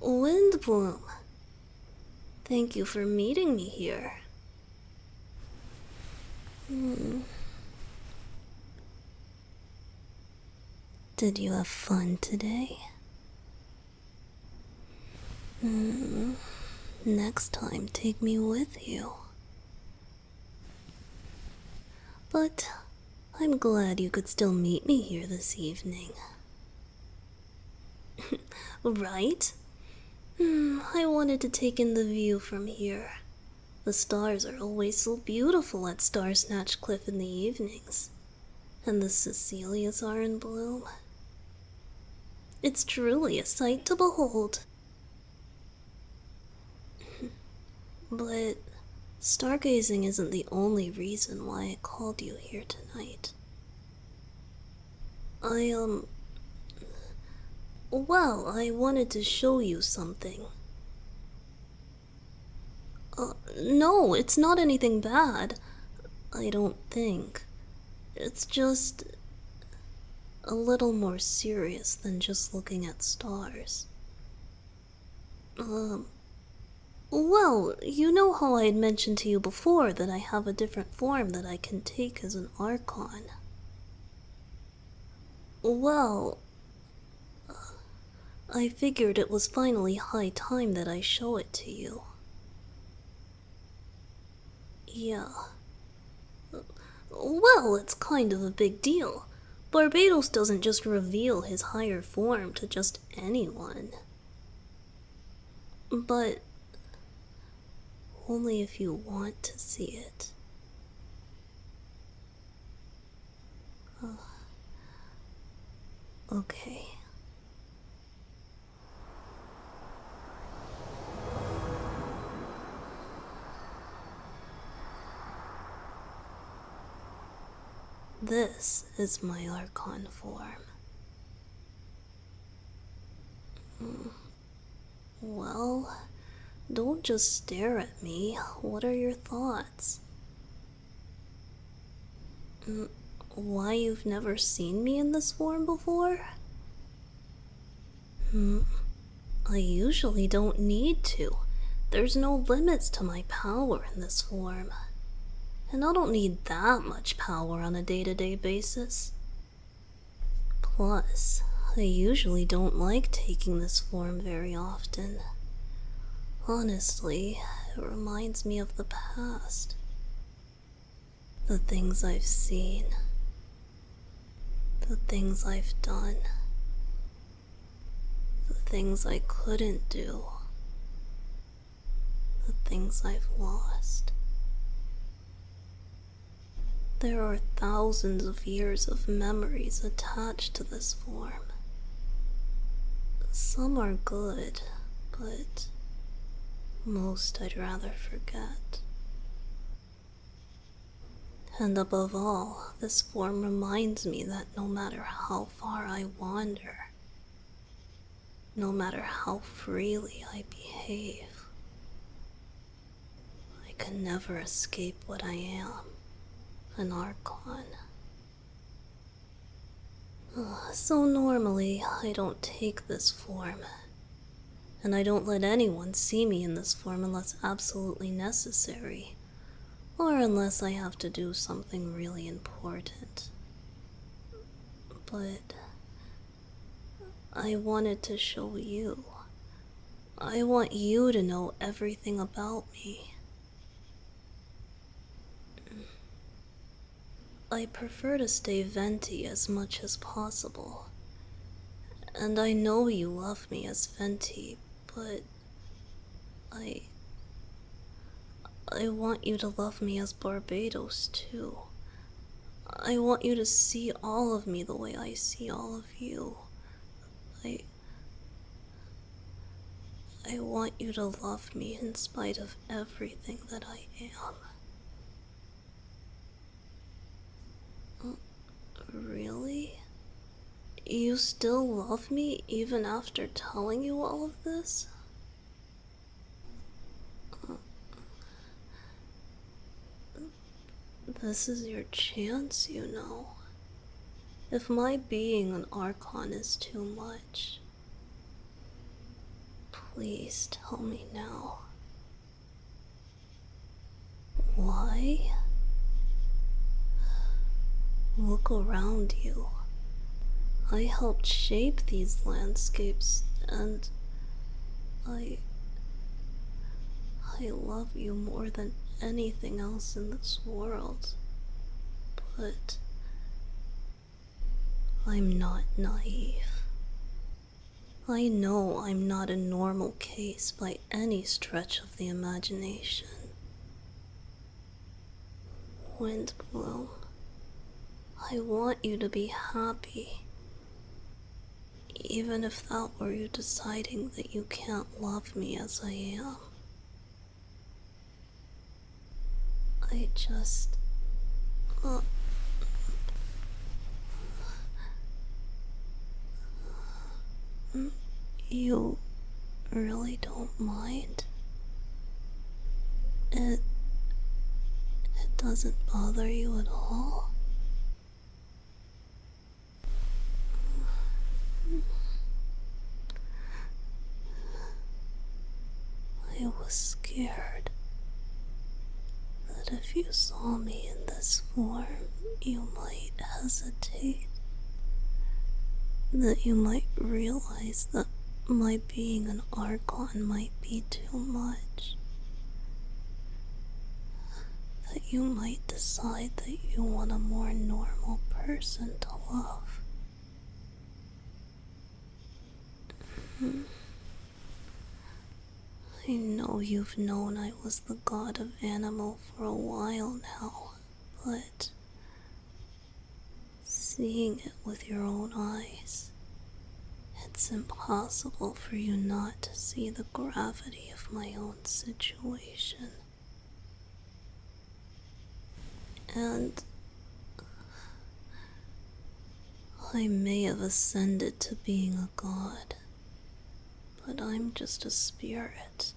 Windbloom. Thank you for meeting me here. Did you have fun today? Next time, take me with you. But I'm glad you could still meet me here this evening. Right? I wanted to take in the view from here. The stars are always so beautiful at Starsnatch Cliff in the evenings. And the Cecilias are in bloom. It's truly a sight to behold. But stargazing isn't the only reason why I called you here tonight. I wanted to show you something. No, it's not anything bad. I don't think. It's just a little more serious than just looking at stars. You know how I had mentioned to you before that I have a different form that I can take as an Archon. Well, I figured it was finally high time that I show it to you. Yeah. Well, it's kind of a big deal. Barbados doesn't just reveal his higher form to just anyone. But only if you want to see it. Okay. This is my Archon form. Well, don't just stare at me. What are your thoughts? Why you've never seen me in this form before? I usually don't need to. There's no limits to my power in this form. And I don't need that much power on a day-to-day basis. Plus, I usually don't like taking this form very often. Honestly, it reminds me of the past. The things I've seen. The things I've done. The things I couldn't do. The things I've lost. There are thousands of years of memories attached to this form. Some are good, but most I'd rather forget. And above all, this form reminds me that no matter how far I wander, no matter how freely I behave, I can never escape what I am. An Archon. So normally, I don't take this form, and I don't let anyone see me in this form unless absolutely necessary, or unless I have to do something really important. But I wanted to show you. I want you to know everything about me. I prefer to stay Venti as much as possible. And I know you love me as Venti, but I want you to love me as Barbados too. I want you to see all of me the way I see all of you. I want you to love me in spite of everything that I am. Really? You still love me even after telling you all of this? This is your chance, you know. If my being an Archon is too much, Please tell me now. Why? Look around you. I helped shape these landscapes, and I love you more than anything else in this world. But I'm not naive. I know I'm not a normal case by any stretch of the imagination. Windbloom, I want you to be happy. Even if that were you deciding that you can't love me as I am. I just... You really don't mind? It doesn't bother you at all? I was scared that if you saw me in this form, you might hesitate. That you might realize that my being an Archon might be too much. That you might decide that you want a more normal person to love. I know you've known I was the god of animal for a while now, but seeing it with your own eyes, it's impossible for you not to see the gravity of my own situation. And I may have ascended to being a god, but I'm just a spirit.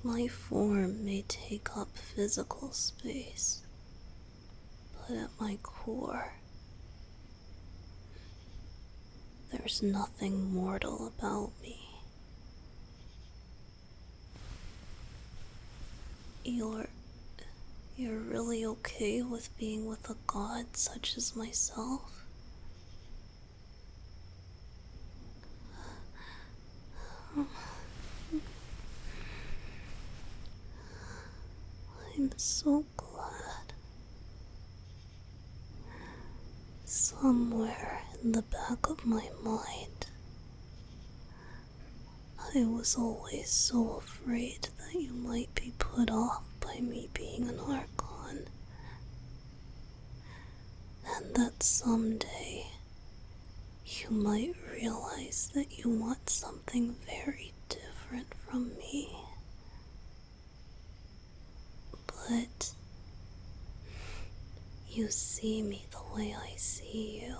My form may take up physical space, but at my core, there's nothing mortal about me. You're really okay with being with a god such as myself? I'm so glad. Somewhere in the back of my mind, I was always so afraid that you might be put off by me being an Archon, and that someday you might realize that you want something very different from me. But you see me the way I see you,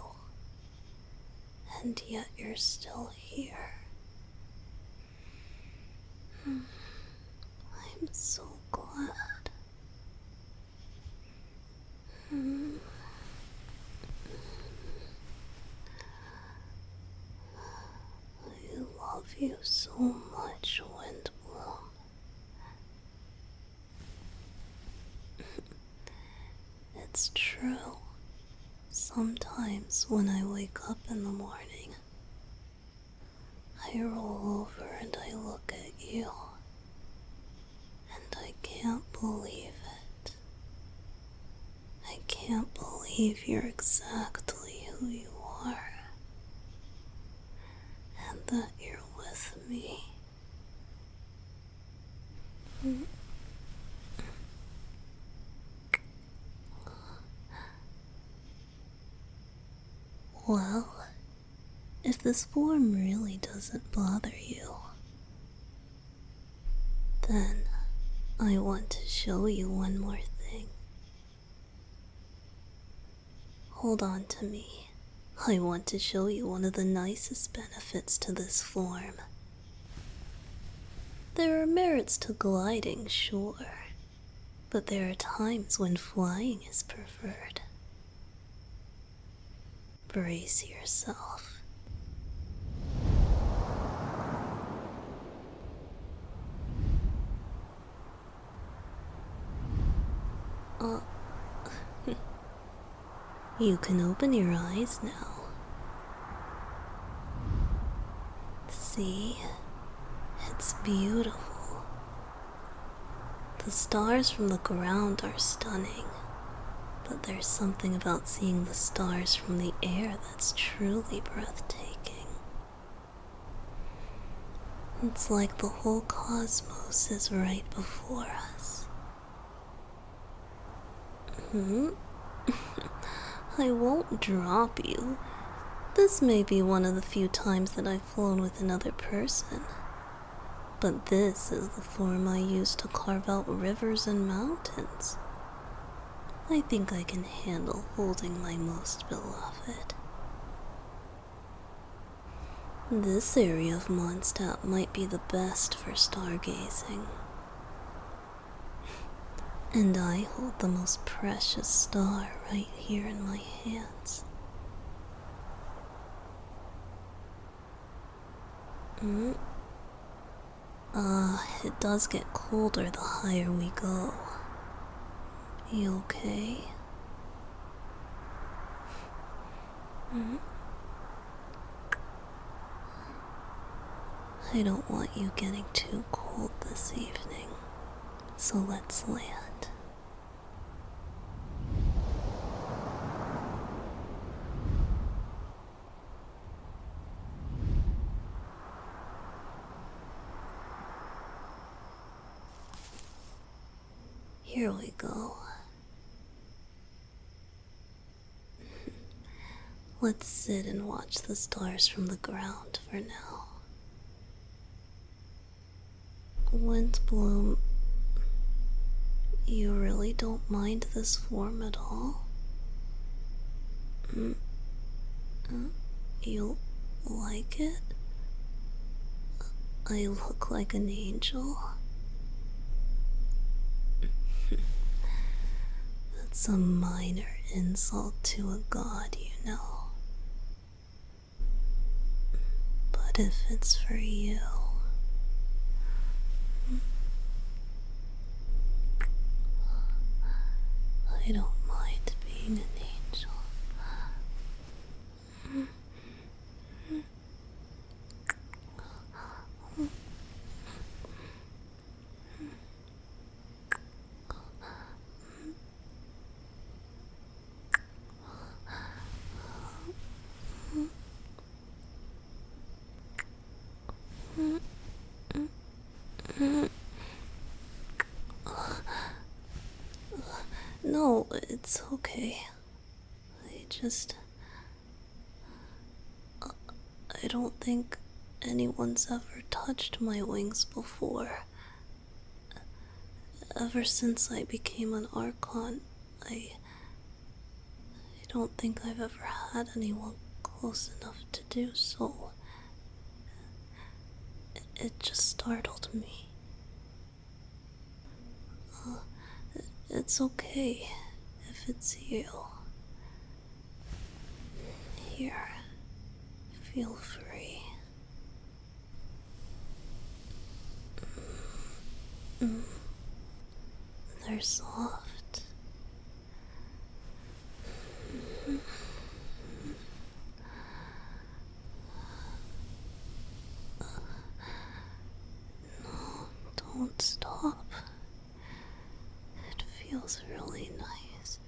and yet you're still here. I'm so glad. I love you so much, Windbloom. It's true. Sometimes when I wake up in the morning, I roll over and I look at you, and I can't believe it. I can't believe you're exactly who you are, and that you're with me. Well, if this form really doesn't bother you, then I want to show you one more thing. Hold on to me. I want to show you one of the nicest benefits to this form. There are merits to gliding, sure, but there are times when flying is preferred. Brace yourself. You can open your eyes now. See? It's beautiful. The stars from the ground are stunning, but there's something about seeing the stars from the air that's truly breathtaking. It's like the whole cosmos is right before us. I won't drop you. This may be one of the few times that I've flown with another person. But this is the form I use to carve out rivers and mountains. I think I can handle holding my most beloved. This area of Mondstadt might be the best for stargazing. And I hold the most precious star right here in my hands. It does get colder the higher we go. You okay? I don't want you getting too cold this evening, so let's land. Here we go. Let's sit and watch the stars from the ground for now. Windbloom, you really don't mind this form at all? You like it? I look like an angel? That's a minor insult to a god, you know. But if it's for you, I don't mind being an angel. No, it's okay. I don't think anyone's ever touched my wings before. Ever since I became an Archon, I don't think I've ever had anyone close enough to do so. It just startled me. It's okay if it's you. Here, feel free. They're soft. No, don't stop. It feels really nice.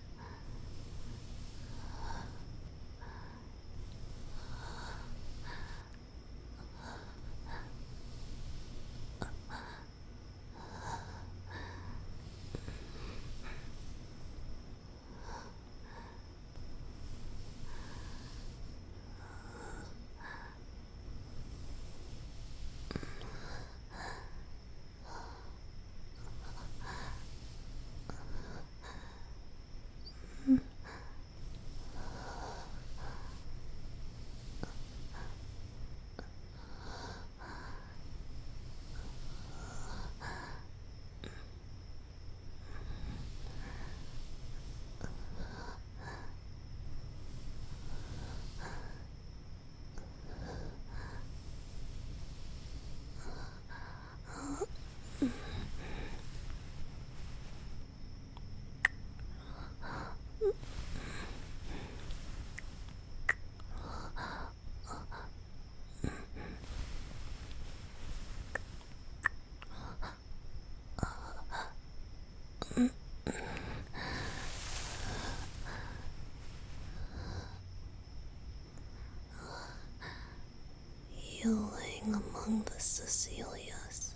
healing among the Cecilias.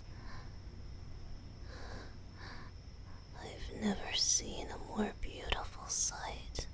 I've never seen a more beautiful sight.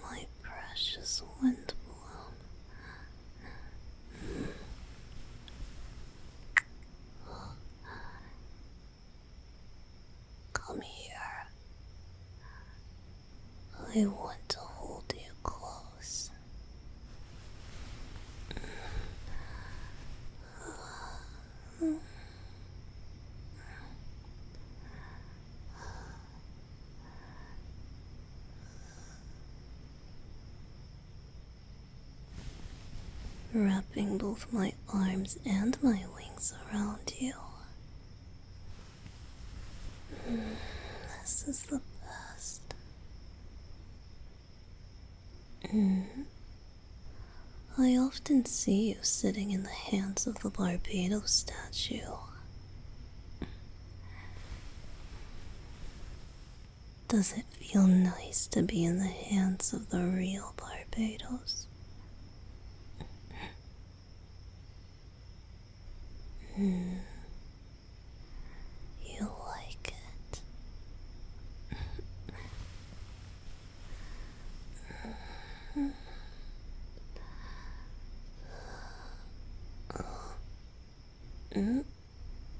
My precious Windbloom. Come here. I want to hold you close. Wrapping both my arms and my wings around you. This is the best. I often see you sitting in the hands of the Barbados statue. Does it feel nice to be in the hands of the real Barbados? You like it.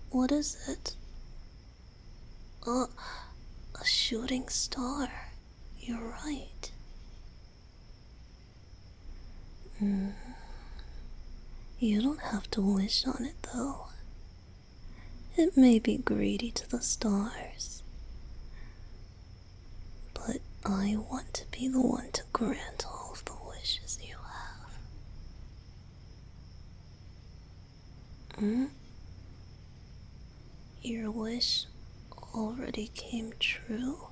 What is it? A shooting star. You're right. You don't have to wish on it, though. It may be greedy to the stars, but I want to be the one to grant all of the wishes you have. Your wish already came true.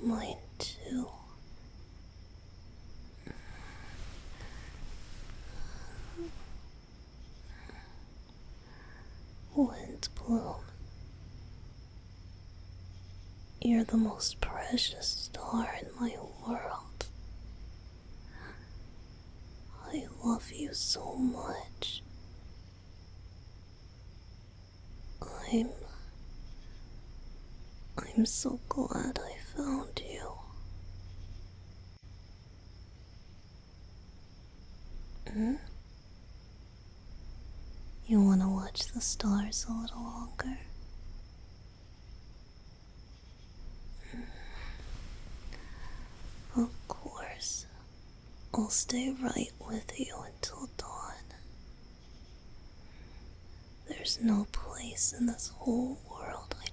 Mine too. Windbloom, you're the most precious star in my world. I love you so much. I'm so glad I found you. You want to watch the stars a little longer? Of course. I'll stay right with you until dawn. There's no place in this whole world I'd